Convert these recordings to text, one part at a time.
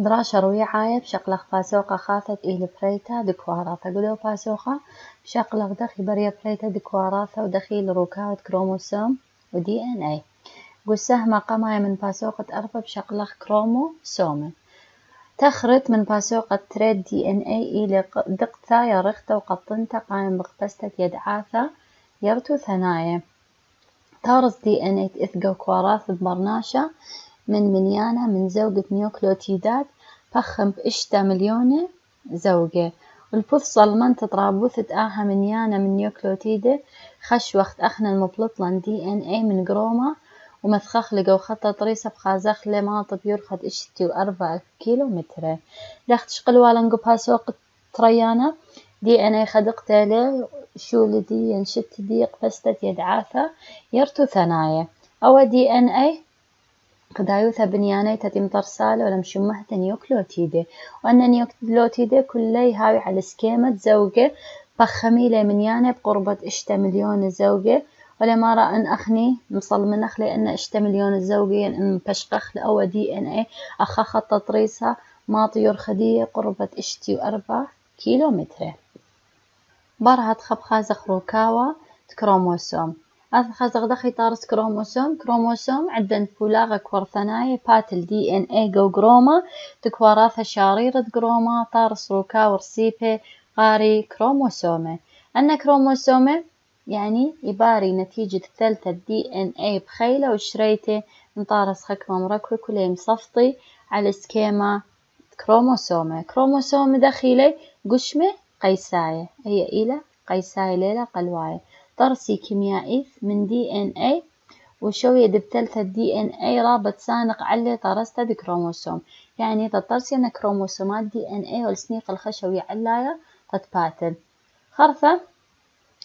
دراشة رويعاية بشقلق باسوقة خاثت إلى بريتا دكواراثا قدو باسوقة بشقلق دخي بريا بريتا دكواراثا ودخيل روكاوت كروموسوم ودي ان اي قسهما قمايا من باسوقة أربع بشقلق كروموسوم تخرت من باسوقة تريد دي ان اي إلى دقتا يرختا وقطنتا قايم بقبستة يدعاثا يرتو ثنايا تارس دي ان اي تأثقو كواراث برناشة من منيانة من زوجة نيوكليوتيدات فخم بإشتا مليونة زوجة والبث صلمن تطرابوثة آها منيانة من نيوكليوتيدة خش وقت أخنا المبلطلن دي ان اي من قرومة ومثخخ لقو خطة طريسة بخازخ لما طبيور خد إشتي و4 كيلومتر دخت شقلوالنقو بهاسوق تريانا دي ان اي خدقتالي شو لدي ينشت دي قبستة يدعاثة يرتو ثنايا أو دي ان اي قدايوثا بنياني تتم ترسالة ولم شمه نيوكليوتيدة وأن نيوكليوتيدة كلي هاوي على سكيمة زوجة بخميلة منيانة بقربة إشتا مليون زوجة ولما رأى أن أخني مصل من أخلي أن إشتا مليون زوجة أن بشقخ لأو دي ان اي أخا خط طريسة ما طيور خدية قربة إشتي و4 كيلومتر برهت خبخازخ روكاوا كروموسوم أخذ دخي طارس كروموسوم عدن فولاغ كورثناي باتل دي ان اي جو جروما تكواراث شاريرة جروما طارس روكا ورسيبه قاري كروموسومه أن كروموسومه يعني يباري نتيجة ثلثة دي ان اي بخيلة وشريته من طارس خكمة مركوي كله مصفطي على سكيما كروموسومه دخيلي قشمه قيساية هي إلى قيساية ليلة قلواية طرسي كيميائي من دي ان اي وشوية دبتلتها دي ان اي رابط سانق علي طرسته بكروموسوم يعني تطرسي ان كروموسومات دي ان اي والسنيق الخشوي علايا تتباتل خرفة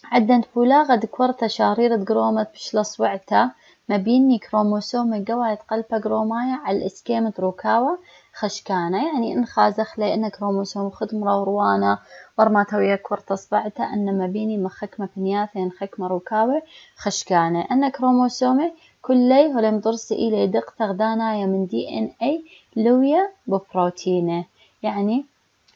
عدن فولاغة دكورتا شاريرة قرومة بشلص وعتا ما بيني كروموسوم قواعد قلبة قرومايا على الاسكيمة روكاوة خشكانة يعني إن خازخ لي إن كروموسوم خدمرة وروانا ورماتا ويا كورتا صبعتا أن ما بيني مخكمة بنياثة إن خكمة روكاوة خشكانة أن كروموسومي كلي هلم درس إلي دق تغدانايا من دي ان اي لويا ببروتينه يعني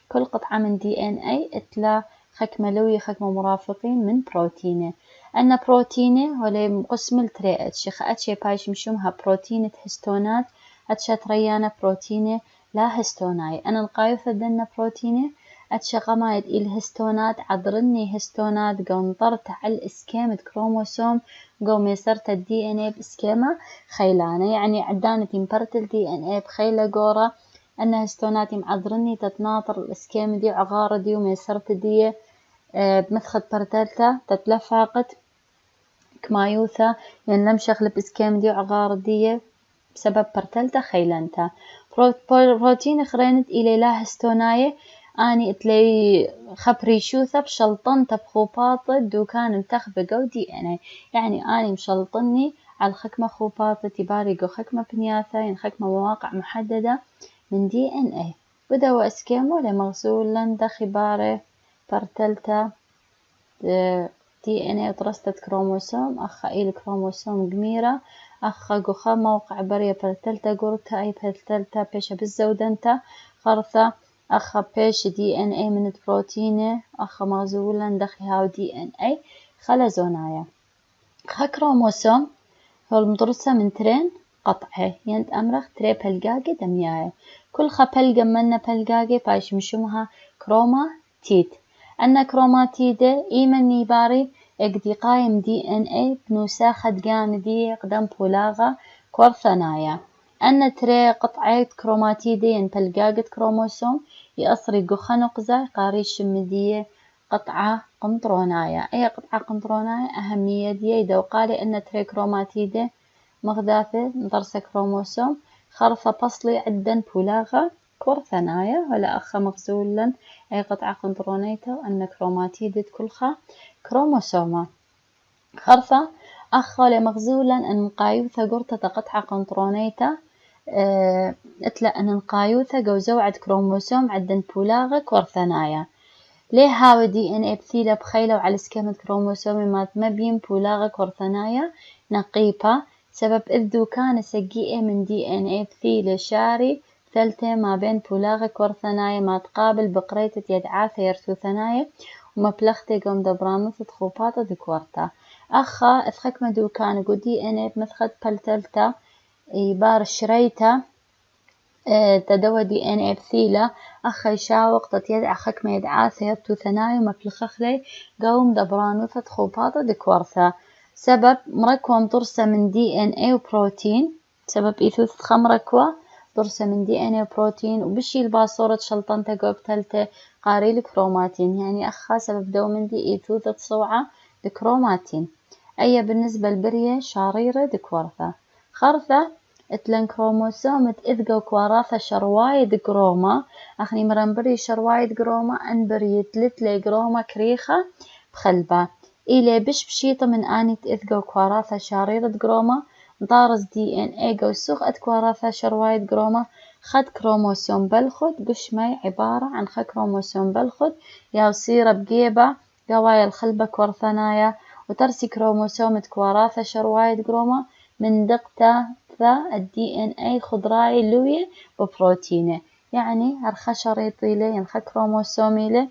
كل قطعة من دي ان اي اتلا خكمة لوية خكمة مرافقين من بروتينه أن بروتينه هو قسم التريئت شخأتشي بايش مشومها بروتينة هستونات أتشا تريانا بروتينه لا هستوناي أنا القايوثة دنا بروتينه أتشا غمايد الهستونات عضرني هستونات قنطرت على الإسكيمة كروموسوم قو ميسرت الدي ان اي بإسكيمة خيلانة يعني عدانة يمبرت الدي ان اي بخيلة قورة أن هستونات معضرني تتناطر الإسكيمة دي عغارة دي وميسرت دي بمثخت برتلتا تتلفاقت كمايوثا يعني لم شغل بإسكيمة دي عغارة دي بسبب برتلتا خيلانتا بروتين خرينت إلي لا هستوناية أني اتلي خبري شوثة بشلطنت بخوباطة دوكان متخبقو دي أنا يعني أني مشلطني على الخكمة خوباطة تباريقو خكمة بنياثة يعني خكمة مواقع محددة من دي ان اي بدو اسكيمو لمغسولا دخي باري برتلتا دي ان اي وترستت كروموسوم أخا إيل كروموسوم قميرة أخا قخا موقع بريا برتلتا قرتا أي برتلتا بيشا بالزودنتا خرثة أخا بيش دي ان اي من البروتينة أخا مغزولا دخي هاو دي ان اي خلزونايا خا كروموسوم هو المدرسة من ترين قطعه يند أمرخ تري بلقاقي دمياي كل خا بلقا منا بلقاقي بايش مشومها كروماتيد أن كروماتيدة إيمن نيباري اقدي قايم دي ان اي بنوساخة قان دي قدام بولاغة كورثنايا أن تري قطعة كروماتيدة ين بلقاقة كروموسوم يأصري قخا نقزة قاريش مدية قطعة قنطرونايا أي قطعة قنطرونايا أهمية دي إذا وقالي أن تري كروماتيدة مغداثة درس كروموسوم خرفة بصلي عدن بولاغة كورثنايا ولا أخا مغزولا أي قطعة قنطرونيتا أن كروماتيدة كلها كروموسوما خرفة أخا لمغزولا أن قايوثة قرطة قطعة قنطرونيتا اتلا أن قايوثة جو زوعة كروموسوم عدن بولاغة كورثنايا ليه هاو دي ان اي بثيلة بخيلة وعلى سكيمة كروموسومي ما بين بولاغة كورثنايا نقيبة سبب إذ كان سجيئة من دي ان اي بثيلة شاري ثلثة ما بين بولاغك ورثنايا ما تقابل بقريتة يدعاثة يرثو ثنايا ومبلغتي قوم دبرانوث خوباطة ذكورتا أخا أثخك مدو كان قدي أنا بمثخد بلتلتا يبار شريتا تدوى دي أنا بثيلة أخا يشاوق تتيد أخك ما يدعاثة يرثو ثنايا ومبلغخلي قوم دبرانوث خوباطة ذكورتا سبب مركوة مطرسة من دي ان اي وبروتين سبب إيثوث خمركوة درسة من دي ان اي وبروتين وبشي الباصورة شلطنتا قوبتلتا قاري الكروماتين يعني أخا سبب دو من دي إيثوث تصوعة الكروماتين أي بالنسبة لبرية شاريرة دكورثة خرثة اتلن كروموسوم إذقو كواراثة شروايد قروما أخني مرنبري شروايد قروما أنبري تلتلي قروما كريخة بخلبة إلى بشيطة من آني إذقو كواراثة شاريرة قروما ضارز دي ان اي قو سوق كواراثة شروايد قروما خد كروموسوم بالخد قشمي عبارة عن خد كروموسوم بالخد يا صيرة بقيبة قوايا الخلبة كورثنايا وترسي كروموسوم كواراثة شروايد قروما من دقتا الدي ان اي خضراي لوية ببروتينه يعني هرخا شريطي لي ينخا كروموسومي لي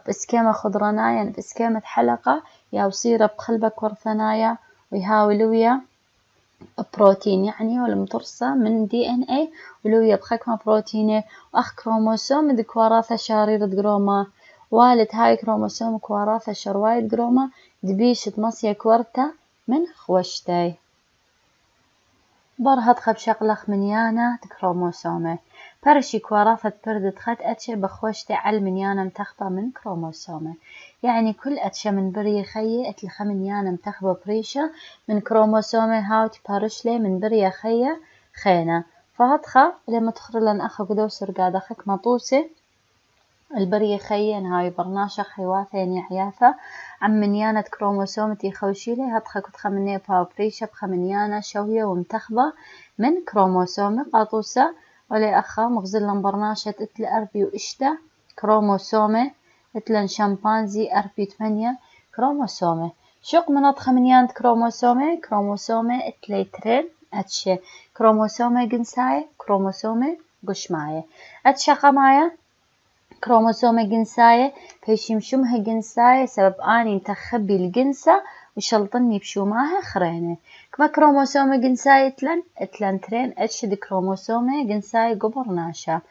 بإسكيمة خضرنايا يعني بإسكيمة حلقة يا وصيرة بخلبة كورثنايا ويهاولويا بروتين يعني والمترسة من دي ان اي ولويا بخكمة بروتينه واخ كروموسوم ذي كواراثة شاريرة قروما والد هاي كروموسوم كواراثة شروايد قروما دبيش تمصيا كورتا من خوشتاي برهد خب شقلخ منيانا كروموسومه برشي كواراثة بردت خد أتشي بخوشتي على منيانا متخبة من كروموسومه يعني كل أتشي من بري خيي أتلخ منيانا متخبة بريشة من كروموسومه هاوتي بارشلي من بري خيي خينا فهدخا لما تخرلن أخا قدوسر قادخك مطوسي البرية خيين هاي برناشة خيواثة يعني عياثة عم منيانة كروموسومتي خوشيلي هدخا كنت خمنية باوبريشة بخمنيانة شوية ومتخبة من كروموسومي قاطوسة ولي أخا مغزلن برناشة اتل أربي وإشتا كروموسومي اتلن شمبانزي أربي 8 كروموسومي شوق من خمنيانة كروموسومي اتلي ترين اتشي كروموسومي جنساي كروموسومي قشماية اتشا قمايا كروموسوم جنساية فيشمشمها جنساية سبب أني تخبي الجنسة وشلطني بشوماها خرينة كما كروموسوم جنساية اتلن ترين اتشد كروموسوم جنساية قبرناشا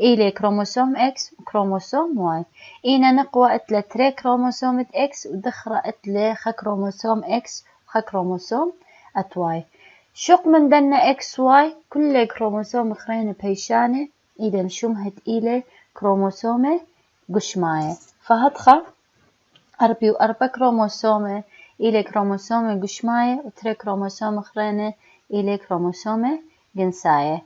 إلي كروموسوم اكس وكروموسوم واي إينا نقوى اتلا تري كروموسوم اكس ودخرة اتلا خا كروموسوم اكس وخا كروموسوم اتواي شق من دنا اكس واي كل كروموسوم خرينة بيشانة إلي مشومها إلي كروموسومة قشماية فهدخل أربي وأربع كروموسومة إلى كروموسومة قشماية وتري كروموسومة خرينة إلى كروموسومة جنساية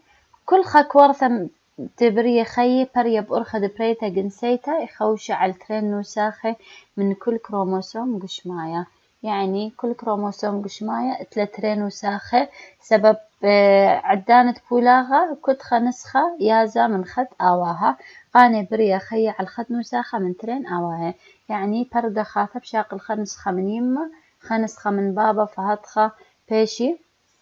كل خاك ورثة تبرية خي بريا بأرخة دبريتا جنسيتا يخوش على الترين نوساخة من كل كروموسوم قشماية يعني كل كروموسوم قشماية تلترين وساخة سبب عدانة بولاغة كتخة نسخة يازا من خد آواها قاني بريا خي على الخد نساخة من ترين آواها يعني برقة خاطب شاق الخد نسخة من يمة خنسخة من بابا فهدخة بيشي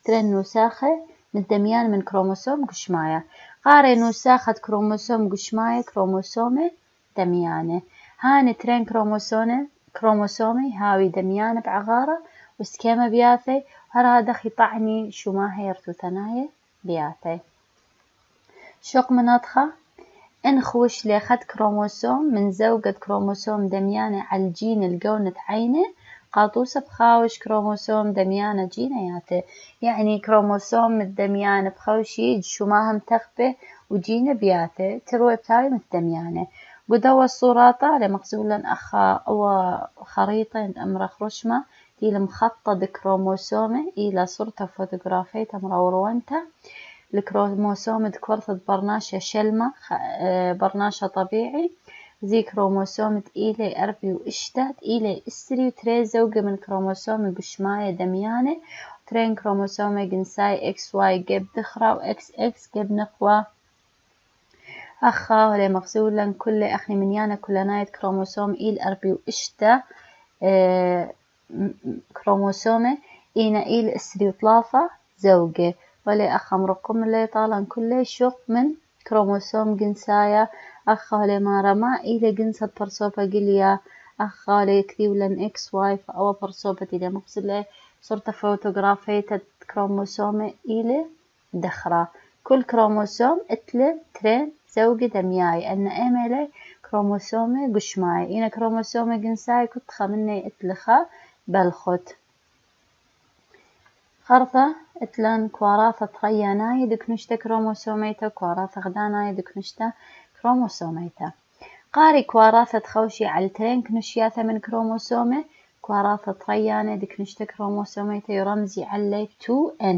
ترين نساخة من دميان من كروموسوم قشماية قاري نساخة كروموسوم قشماية كروموسومي دميانة هاني ترين كروموسومي هاوي دميانة بعغارة وسكيمة بياثي هذا خطعني شماها يرثو ثنايا بياثي شوق مناطخة انخوش لي خد كروموسوم من زوجة كروموسوم دميانة على الجين القونة عينه قاطوسة بخاوش كروموسوم دميانة جينياته يعني كروموسوم الدميانة بخوشي شماها متخبه وجينة بياته تروي بتاوي متدميانة قدوة الصورة لمقزولا أخا أو خريطة أمرخ رشمة إلى مخطط كروموسومه إلى صورته فوتوغرافية مروروانته الكروموسوم ذكرت برناشة شلمة برناشة طبيعي زي كروموسوم إلى أربي وإشتات إلى إسري وتري زوجة من كروموسوم قشماية دميانة وترين كروموسوم جنساي إكس واي جيب دخرة وإكس إكس جيب نقوة أخا ولا مغزولا كل أخي منيانا كل نايت كروموسوم إل أربي وإشتا كروموسومة إينا إل إسري وثلاثة زوجة ولا أخا مرقم اللي طالن كله شق من كروموسوم جنسايا أخالي مارما إلى جنسة برصوبة قليا أخالي كذيولن إكس واي فأو برصوبة إلى مقصلة صورة فوتوغرافية كروموسوم إلى دخرة كل كروموسوم إتل ترين زوجة دمياي أن إيميلي كروموسوم قشماي إنا كروموسوم جنساي كنت خمني إتلخا بالخط خرطة إتلان كواراثة ترياناي دكنشتا كروموسوميتا كواراثة غداناي دكنشتا كروموسوميتا قاري كواراثة خوشي على ترين كنشياثة من كروموسومي كواراثة ترياني دكنشتا كروموسوميتا يرمزي على 2N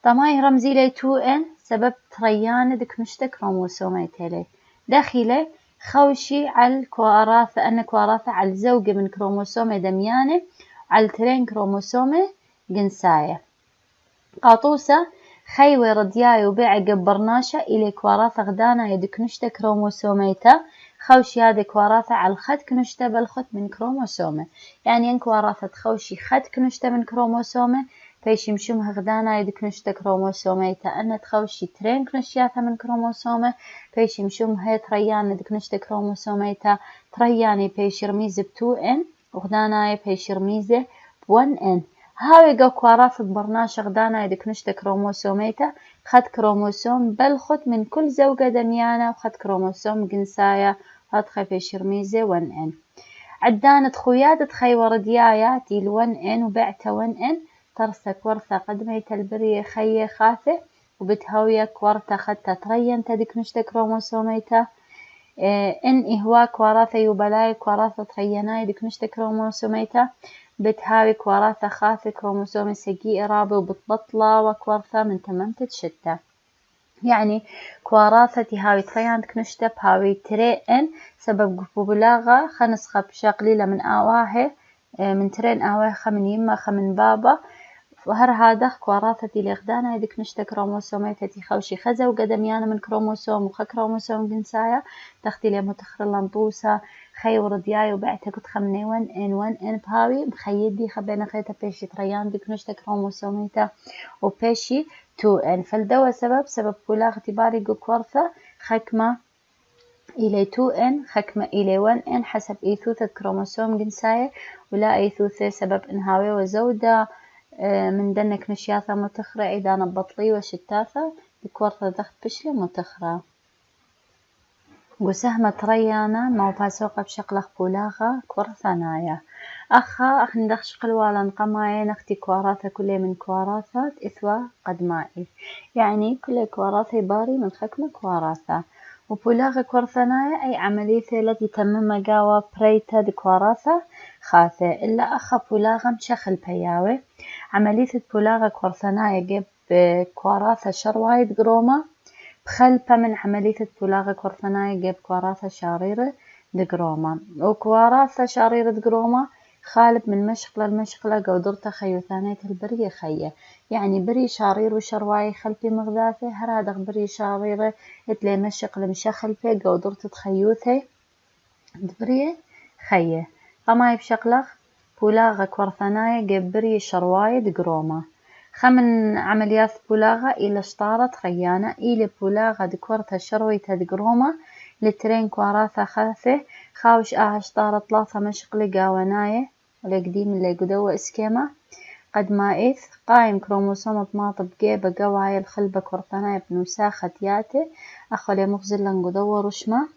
طماي رمزي لي 2N سبب ترياني دكنشتا كروموسوميتا لي داخلي خوشي على كواراثة أن كواراثة على زوجة من كروموسومي دمياني على ترين كروموسومي جنساية قاطوسة خيوي ردياي وبيع قبرناشة إلي كواراثة غدانا يدكنشتا كروموسوميتا خوشي هذه كواراثة على الخد كنشتا بالخد من كروموسومه يعني ان كواراثة خوشي خد كنشتا من كروموسومه فيش يمشمها غدانا يدكنشتا كروموسوميتا أن تخوشي ترين كنشياثة من كروموسومه فيش يمشمها تريان يدكنشتا كروموسوميتا ترياني فيش رميزة ب2N وغدانا فيش رميزة ب1N هاوي قو كواراثة برناش غدانا يدكنشتا كروموسوميتا خد كروموسوم بالخد من كل زوجة دميانة وخد كروموسوم جنساية هاد فيش رميزة 1N عدانة خويادة خي ورديايا تيل 1N وبعته 1N ترسك ورثة قدميت البرية خي خاثة وبتهويك ورثة خدتا ترين تدكنشتا كروموسوميتا إن إهواك وراثة يوبلاي كوراثة تريناي دكنشتا كروموسوميتا بتهاوي كوراثة خاثة كروموسوم سجي رابي وبتبطلة وكورثة من تمام تتشتى يعني كوراثة تهاوي تريان دكنشتا بهاوي ترين سبب قبوبلاغة خنسخة بشاقليلة من آواهي من ترين آواهي من يما خمن بابا وهر هذا كوراثة الإغدانة يدك نشتا كروموسوميتا خوشي خزا وقدميانا من كروموسوم وخا كروموسوم جنسايا تختي لي متخر لنطوسة خي وردياي وبعتها كنت خمني 1N بهاوي بخيدي خبينا خيتا بيشي تريان دك نشتا كروموسوميتا وبيشي 2N فالدوا سبب بولاغ اعتباري كورثة خكمة إلى 2N خكمة إلى 1N حسب إيثوثة كروموسوم جنسايا ولا إيثوثة سبب إنهاوي وزودة من دنك نشياثة متخرة إذا نبطلي وشتاثة بكورثة ضغط بشلة متخرة وسهمة تريانا ما باسوقة بشكل بولاغة كورثانايا أخ ندخش قلوالا نقمايا نختي كواراثة كل من كواراثة إثوى قدمائي يعني كل كواراثة باري من خكمة كواراثة وبولاغة كورثانايا أي عملية التي تم مقاوى بريتا دي كواراثة خاثة إلا أخا بولاغة مشخل بياوي عملية بولاغة كورثانايا جيب كواراثة شروايد قرومة بخلبة من عملية بولاغة كورثانايا جيب كواراثة شاريرة دقرومة وكواراثة شاريرة دقرومة خالب من مشقلة لمشقلة قودرته خيوثانية البرية خيه يعني بري شارير وشرواي خلبي مغذاثة هرادق بري شاريرة اتلي مشقلة مشخلبة قودرته تخيوثة دبرية خيه قماي بشقلة بولاغة كورثانايا جيب بري شرواي دقرومة خمن عمليات بولاغة إلى شطارة خيانة إلى بولاغة دكورتها شروي تدقرومة لترين كواراثة خاثة خاوش شطارة ثلاثة مشقلة قاوناية والقديم اللي قدوة اسكيما قد ما إث قايم كروموسوم بماطب جيبة قوايا الخلبة كورثانايا بنوساخة ياتي أخولي مخزلا قدوة رشمة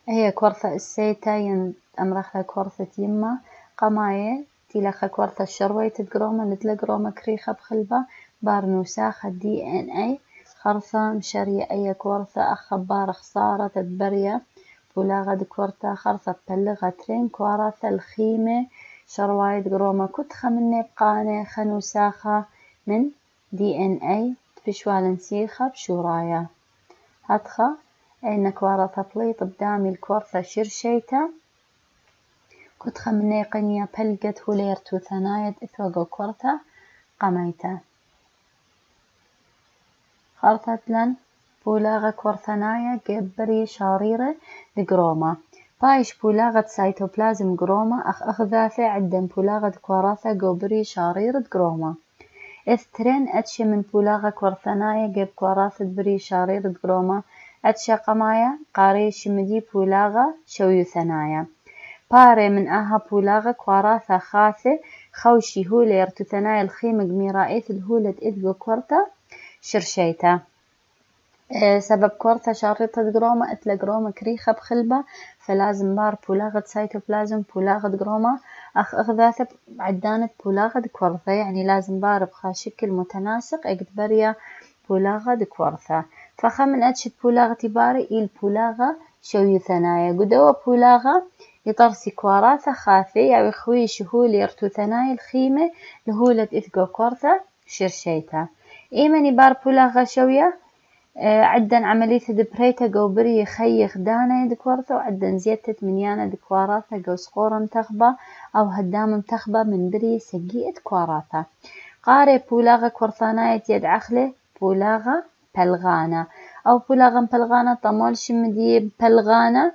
هي كورثة السيتا أمرخها كورثة يما قماية تيلخا كورثة الشروي تدقرومة نتلقرومة كريخة بخلبة بار نوساخة DNA خرثة مشارية أي كورثة أخبار خسارة تدبرية بولاغة دكورتا خرثة بلغة ترين كوارثة الخيمة شرواي دقرومة كتخة من نبقانة خنوساخة من DNA بشوال نسيخة بشورايا هاتخة أين كوارثة بليط بدامي الكورثة شرشيتا كتخة من نيقنية بلقت هولير توثنايد إثوغو كورثة قميتا خرثة لن بولاغة كورثنايا جبري شاريرة دقرومة بايش بولاغة سيتوبلازم قرومة أخذاثة عدن بولاغة كوراثة جوبري شاريرة قرومة إث ترين أتش من بولاغة كورثنايا جيب كوراثة بري شارير دقروما أتشا قمايا قاري شمدي بولاغة شويو ثنايا باري من أها بولاغة كوراثة خاثة خوشي هولة يرتو ثنايا الخيمة جميرائيث الهولة إذ كورتا شرشيتا سبب كورتا شارطة جروما اتلا جروما كريخة بخلبة فلازم بار بولاغة سيتوبلازم بولاغة جروما أخذاثة عدانة بولاغة كورثا يعني لازم بار بخا شكل متناسق اقدبريا بولاغة كورثا فخمن أتشت بولاغة باري إل بولاغة شوي ثنايا قدوة بولاغة يطرسي كوراثة خاثي أو خوي شهول يرتو ثنايا الخيمة لهولة إثقو كورثا شرشيتا إيماني بار بولاغة شوية عدن عملية دبريتا جو بري خيخ دانا دكورثا وعدن زيادة منيانا دكوارثا جو سقورا متخبة أو هدام متخبة من بري سقيئة كوارثا قاري بولاغة كورثاناية يد عخلة بولاغة بلغانا أو بولاغة بلغانا طمول شمدي بلغانا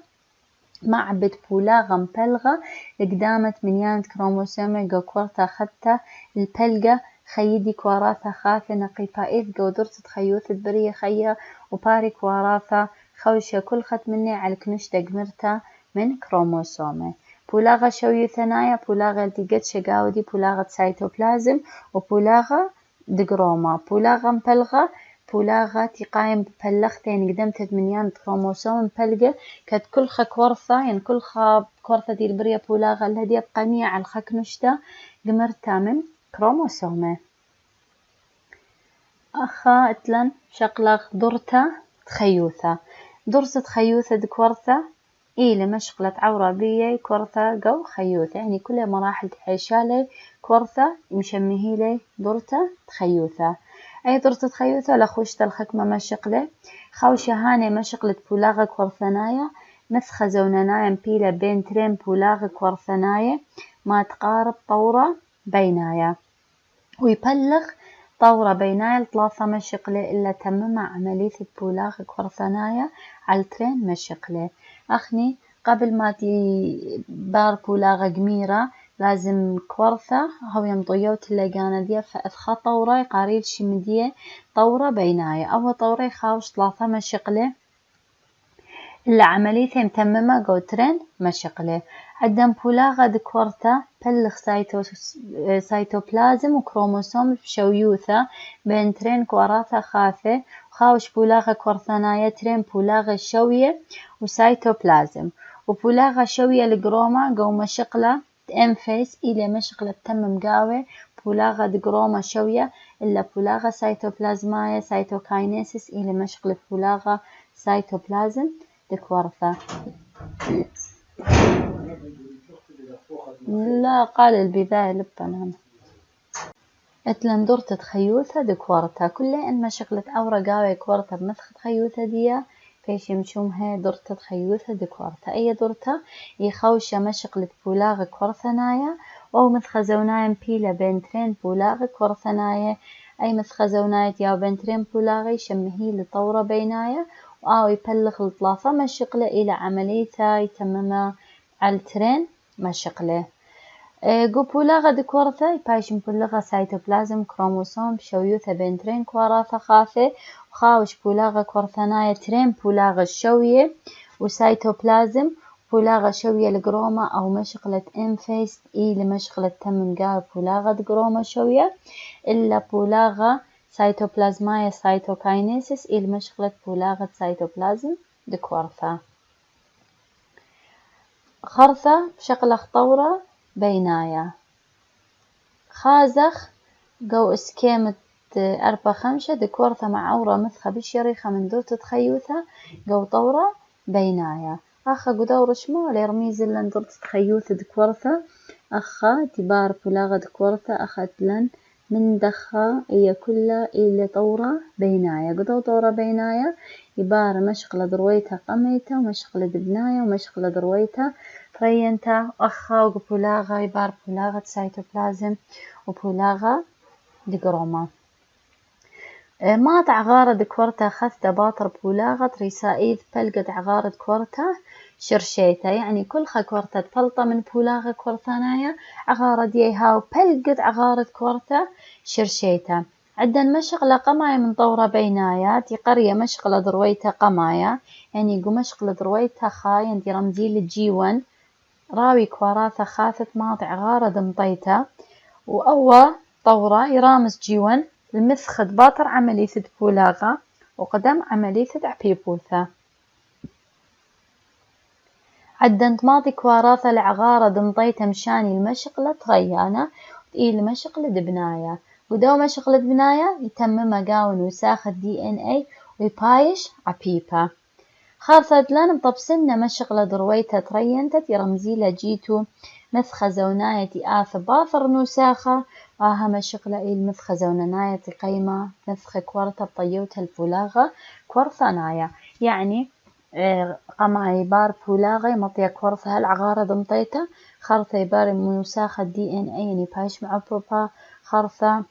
معبد بولاغة مبلغة لقدامة منيانة كروموسومة جو كورثا خدتا البلغة خيدي كوراثة خاثة نقيفة إذ قودرت تخيوث برية خيا وباري كوراثة خوشة كل خط مني على كنش دقمرتا من كروموسومة بولاغة شوي ثنايا بولاغة التقت شقاودي بولاغة سيتوبلازم وبولاغة دقروما بولاغة مبلغة بولاغة تقايم ببلغتين قدمت منيان كروموسوم مبلغة كد كل خا كورثة يعني كل خا كورثة دي البرية بولاغة الهدية بقانية على الخكنشتا قمرتا من كروموسومه أخا اتلن شقلق درتا تخيوثة درسة خيوثة دكورثة إلى مشغلة عورة بيه كورثة جو خيوثة يعني كل مراحل تحيشالي كورثة مشمهيلي درتا تخيوثة أي درتا تخيوثة لخوشة الخكمة مشغلة خوشة هاني مشغلة بولاغة كورثنايا مسخة زوننايا مبيلة بين ترين بولاغة كورثنايا ما تقارب طورة بينايا ويبلغ طورة بينايا ثلاثة مشقلة إلا تمم عملية بولاغ كورثنايا على ترين مشقلة أخني قبل ما تي بار بولاغ جميرة لازم كورثة هو يمضيو تلاقانا دي فأثخى طورة قريب شمدية طورة بينايا أو طورة خاوش ثلاثة مشقلة إلا عملية متممة جو ترين مشقلة عدم بولاغة دكورتا بلغ سيتوبلازم وكروموسوم بشويوثة بين ترين كوراثة خاثة وخاوش بولاغة كورثنايا ترين بولاغة شوية وسيتوبلازم وبولاغة شوية لجروما جو مشقلة انفيس إلى مشقلة تم مقاوة بولاغة دجروما شوية إلا بولاغة سيتوبلازمايا سيتوكاينيسيس إلى مشقلة بولاغة سيتوبلازم دكورثة لا قال البداية لبنا اتلن دورة تخيوثة دكورتا كل إن مشغلة أورا قاوي كورتا بمثخ تخيوثة ديا فيش يمشومها دورة تخيوثة دكورتا أي دورتا يخوشة مشغلة بولاغ كورثنايا أو مثخ زونايا مبيلة بين ترين بولاغ كورثنايا أي مثخ زونايا ياو بين ترين بولاغي شمهي لطورة بينايا أو يبلغ الطلافة مشغلة إلى عملية يتممها على ترين مشغلة جو بولاغة دكورثة يبايش مبلغة سيتوبلازم كروموسوم بشويوثة بين ترين كوراثة خاثة وخاوش بولاغة كورثنايا ترين بولاغة شوية وسيتوبلازم بولاغة شوية لجروما أو مشغلة انفيس لمشغلة تم مقاوة بولاغة جروما شوية إلا بولاغة سيتوبلازمايا سيتوكاينيسيس مشغلة بولاغة سيتوبلازم دكورثة خرثة بشغلة طورة بينايا خازخ جو اسكيمة 4-5 دكورثة مع عورة مثخة بشريخة من دور تتخيوثة جو طورة بينايا أخا قدور شمو ليرميز لن دور تتخيوثة دكورثة أخا تبار بولاغة دكورثة أخت لن من دخا هي كلها إلى طورة بينايا قدو طورة بينايا يبار مشغلة درويتها قميتها ومشغلة دبنايا ومشغلة درويتها فرينتا أخا وبولاغة يبار بولاغة سيتوبلازم وبولاغة دقروما مات عغارة دكورتا خثة باطر بولاغة ريسائيد بلقت عغارة كورتا شرشيتا، يعني كل خا كورتا بلطة من بولاغة كورثانايا عغارة ديهاو بلقت عغارة كورتا شرشيتا. عدن مشغلة قمايا من طورة بينايات قرية مشغلة ضرويتا قمايا، يعني يقو مشغلة ضرويتا خاي عندي رمزي للجيون راوي كواراثا خاثت ماضي عغارة دمطيتا. وأول طورة يرامز جيون المثخد باطر عملية بولاغة وقدم عملية عبيبوثا. عدن ماضي كواراثا لعغارة دمطيتا مشاني المشغلة تغيانا وتقيل المشغلة دبنايا. ودو مشغلة بنايا يتم مقاون وساخة DNA ويبايش عبيبا. خاصة لان مطبسنا مشغلة درويتا ترينتت يرمزيلا جيتو مثخة زوناية آث باثر نوساخة وها مشغلة المثخة زوناية قيمة مثخة كورتا بطيوتها الفولاغة كورثانايا، يعني قماي بار فولاغة مطيا كورثها العغارة دمطيتا خرثة بار نوساخة DNA يعني بايش مع بروبا خرثة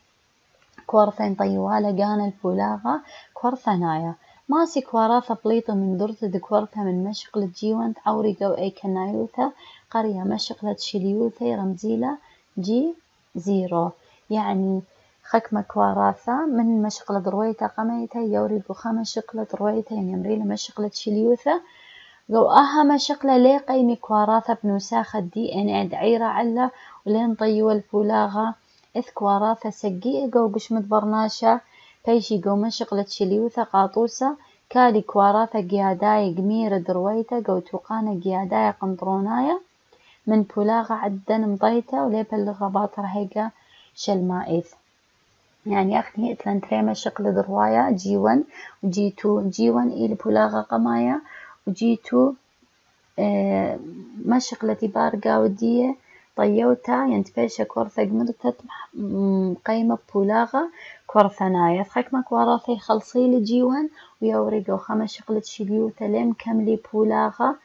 كورثين طيوالة جانا الفولاغة كورثانايا. ماسي كواراثا بليطة من درثة دكورثا من مشغلة جيوان تعوري جو اي كنايوثا قرية مشغلة شليوثا رمزيلا جي زيرو، يعني خكمة كواراثا من مشغلة درويتا قميتا يوري بخا مشغلة درويتا يعني يمريلا مشغلة شليوثا جو أها مشغلة لي قيمي كواراثا بنوساخة DNA دعيرة علا ولين طيو الفولاغة إذ كواراثا سقي جو قشمت برناشا بيشي جو مشغلة شليوثا قاطوسة كالي كواراثا قياداي قمير درويتا جو توقانا قياداي قنطرونايا من بولاغة عدن مضيتا ولي بلغة باطر هيقا شلمائث، يعني أخني إتلان تري مشغلة دروايا جيوان وجيتو جيوان إلي بولاغة قمايا وجيتو مشغلة بارقا ودية طيوتا ينتبيش كورثا قمرتت قيمة بولاغة كورثانايا خكما كواراثي خلصيلي جيوان ويوريقو خما شغلة شليوتا لم كملي بولاغة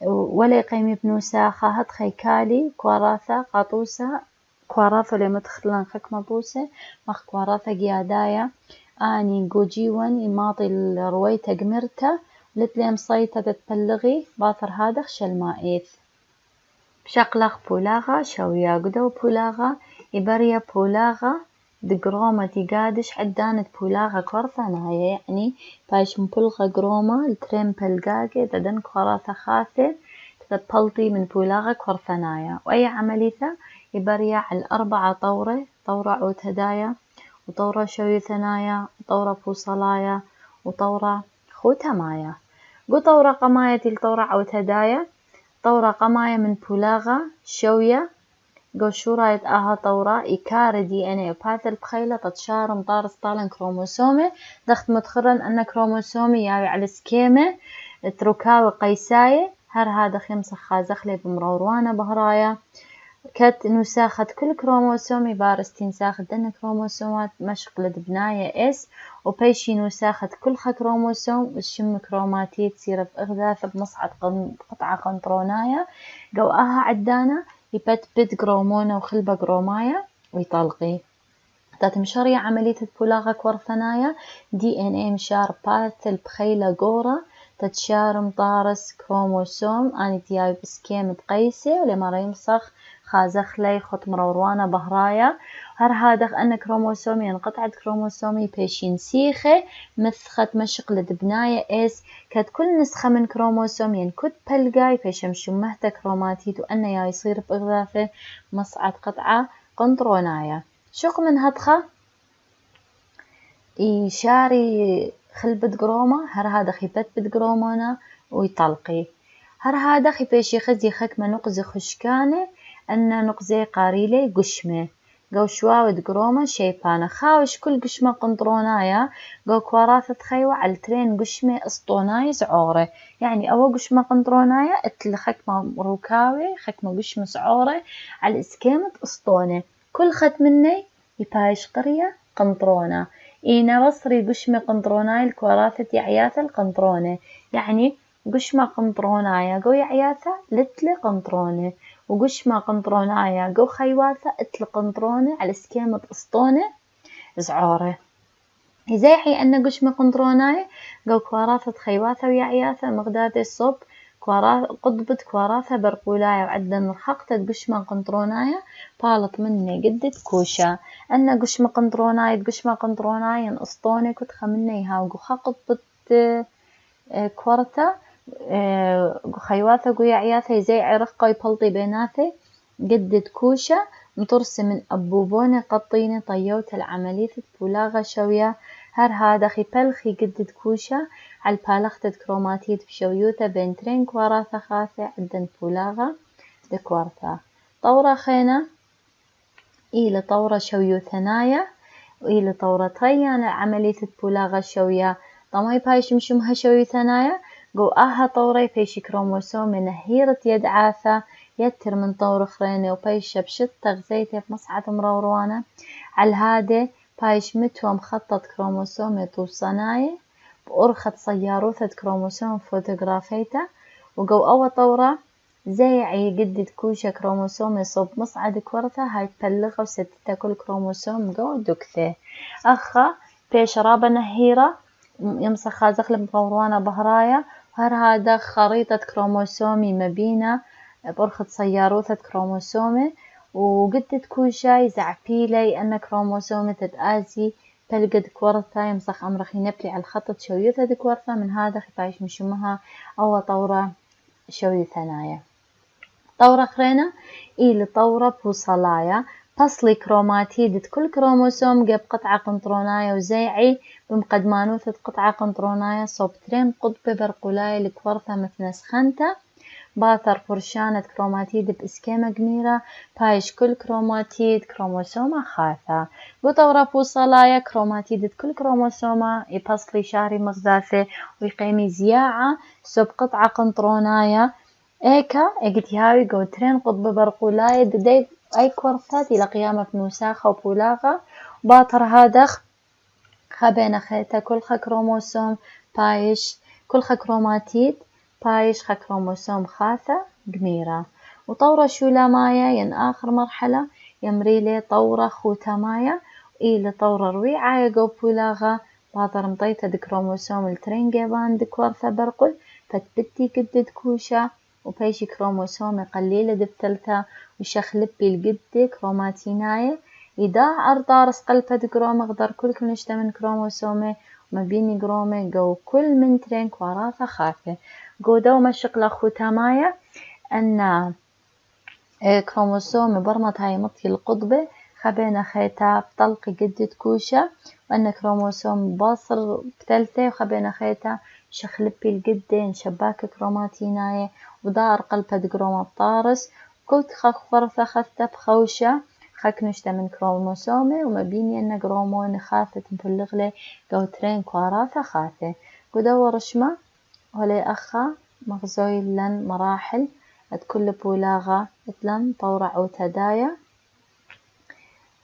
ولا قيمة بنوساخة هاد خيكالي كواراثا قاطوسة كواراثا لما تخلان خكما بوسة مخ كواراثا قيادايا اني قو جيوان يماطي الرويتا قمرتا لتلي مصيتا تتبلغي باثر هذا شلمائيث. بشقلق بولاغة شويا قدو بولاغة إبريا بولاغة دقرومة تقادش عدانت بولاغة كورثانايا، يعني باش مبلغة قرومة الترين بلقاقي ددن كوراثة خاثة تتبلطي من بولاغة كورثانايا. وأي عمليثة إبريا على 4 طورة عود هدايا وطورة شوي ثنايا وطورة بوصلايا وطورة خوتمايا. قو طورة قماية الطورة عود هدايا طورة قماية من بولاغة شوية قو شورايت آها طورة إيكار DNA وباث البخيلة تتشار مطارس طالن كروموسومي دخت متخرن أن كروموسومي ياوي على سكيمة تركاوي قيساية هر هذا خمسة خازخلي بمروروانة بهرايا كت نساخة كل كروموسوم بارس تنساخة دن كروموسومات مشغلة بناية اس وبيشي نساخة كل كروموسوم الشم كروماتيد تصير في إغذاث بمصعد قطعة قنطرونايا قوآها عدانا يبت قرومونة وخلبة قرومايا ويطلقي تتمشري عملية بولاغة كورثنايا DNA مشار باث البخيلة قورة تتشار مطارس كروموسوم أني تياي بسكيمة قيسي ولما يمسخ خازخلي خط مروروانة بهرايا هر هادخ أن كروموسومي انقطعت كروموسومي بيشين سيخة مثخت مشغلة بناية اس كد كل نسخة من كروموسومي كد بلقاي بيشمشو مهتا كروماتيد وأن يصير بإغذافه مصعد قطعة قنطرونايا شوق من هدخة يشاري خلبت قرومة هر هذا خيبت بتقرومونا ويطلقي هر هذا خيبيشي خزي خكمة نقزي خشكانة أن نقزي قاريلي قشمة قو شواود قرومة شيبانة خاوش كل قشمة قنطرونايا قو كواراثة خيوة على ترين قشمة اسطوناي زعورة يعني أو قشمة قنطرونايا اتل خكمة روكاوي خكمة قشمة زعورة على اسكيمة اسطونة كل خت مني يبايش قرية قنطرونة إينا بصري قشمة قنطروناي الكواراثة يعياثة القنطرونة يعني قشمة قنطرونايا قو يعياثة لتل قنطرونة وقشمة قنطرونايا قو خيواثة اتل قنطرونة على سكيمة اسطونة زعورة إذا حي أن قشمة قنطرونايا قو كواراثة خيواثة ويعياثة مغداد الصب قطبة كواراثة برقولاية وعدن رحقتة قشمة قنطروناية بالط مني قدت كوشة أنا قشمة قنطروناية نقسطوني كتخة مني هاو قخا قطبة كورتا خيواثة قياعياثة زي عرقة يبلطي بيناثي قدت كوشة مترسي من أبوبوني قطيني طيوت العملية بولاغة شوية هر هذا خي بلخي قدت كوشة على بالختة كروماتيد بشويوثة بين ترين كواراثة خاثة عدن بولاغة دكوارثة طورة خينة إلى طورة شويوثنايا وإلى طورة طيانة عملية بولاغة شوية طماي بايش مشمها شويوثنايا قو أها طوري بيش كروموسوم نهيرة يد عاثة يتر من طور خريني وبيش بشت تغذيته في مصعد مروروانة على هذا بايش متوى مخطط كروموسوم توصناي بأرخة صياروثة كروموسوم فوتوغرافيته وقو أول طورة زي قدد كوشة كروموسوم يصب مصعد كورثة هاي تبلغه وستة كل كروموسوم قو دكثة أخا بيش رابة نهيرة يمسخها زخلب مروروانة بهرايا هر هذا خريطة كروموسومي مبينة بأرخة صياروثة كروموسومي وقدت كوشة يزعبيلي أن كروموسومي تتآزي بلقد كورثة يمسخ أمرخي نبلي على الخطط شويوثة كورثة من هذا خفايش مشمها أو طورة شويوثنايا طورة خرينة إلى طورة بوصلايا فصلي كروماتيد كل كروموسوم جاب قطعة قنطروناية وزيعي بمقدمانوثة قطعة قنطروناية صوب ترين قطبة برقولاية لكورثة مثل سخنته باثر فرشانة كروماتيد بإسكيمة جميرة بايش كل كروماتيد كروموسومة خاثة وطورة بوصلايا كروماتيد كل كروموسومة يبصلي شاري مغذاثة ويقيمي زياعة صوب قطعة قنطروناية إيكا إجتي هاوي قوترين قطبة برقولاية دي أي كورثات إلى قيامة بنوساخة وبولاغة باطر هادخ خبينا خيتا كل كروموسوم بايش كل كروماتيد بايش كروموسوم خاثة قميرة وطورة شولامايا ين آخر مرحلة يمريلي طورة خوتامايا إلى طورة رويعة يقو بولاغة باطر مطيتة كروموسوم الترين جيبان دكورثة برقل فتبتي قدد كوشة وبيشي كروموسوم قليلة دبتلتا وشخلبي القد كروماتيناية إذا أرطارس قلبة قروم أقدر كل نشتا من كروموسومي وما بيني قرومي قو كل من ترين كواراثة خاثة قو دوما شقلة خوتامايا أن كروموسومي برمت هاي مطي القطبة خبينا خيتا بطلقي قدد كوشة وأن كروموسوم باصر بثلثة وخبينا خيتا شخلبي القدين شباك كروماتيناية ودار قلبة قروم الطارس كنت خفرثة خثة بخوشة خك نشتا من كروموسومي وما بيني أن قرومون خاثة مفلغلي قوترين كواراثة خاثة قدور رشمة ولي أخا مغزوي لن مراحل كل بولاغة اتلن طورع وتدايا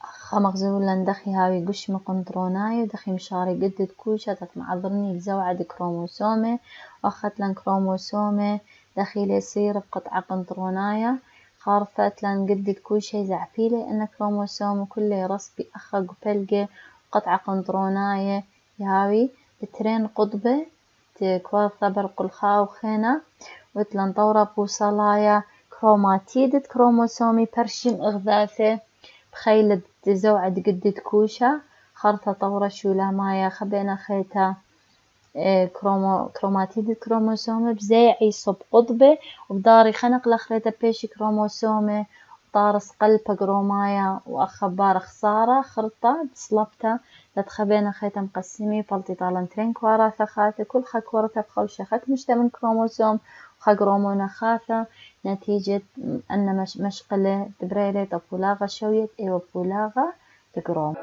أخا مغزوي لن دخي هاوي قشمة قنطروناي ودخي مشاري قدد كوشة تتمعذرني لزوعد كروموسومي وأخت لن كروموسومي دخيل يصير بقطعة قنطرونايا خارفت لن قدد كوشة زعفيلي أن كروموسوم كله يرصبي أخا قبلقة قطعة قنطروناية يهاوي بترين قطبة كواثة برق الخاو خينة وتلن طورة بوصلايا كروماتيدة كروموسومي برشم إغذاثة بخيلة زوعد قدد كوشة خرطة طورة شولامايا خبينا خيتا كروماتيد كروموسومي بزيعي صب قطبة وبداري خنق لخريتا بيشي كروموسومي طارس قلبة قرومايا وأخبار خسارة خرطة بصلبتا لتخبينا خيتا مقسمي فلتي طالن ترين كواراثة خاثة كل خك ورثة بخوشة خك نشتا من كروموسوم وخك رومونا خاثة نتيجة أن مشقلة دبريلة بولاغة شوية إيوه بولاغة تقروم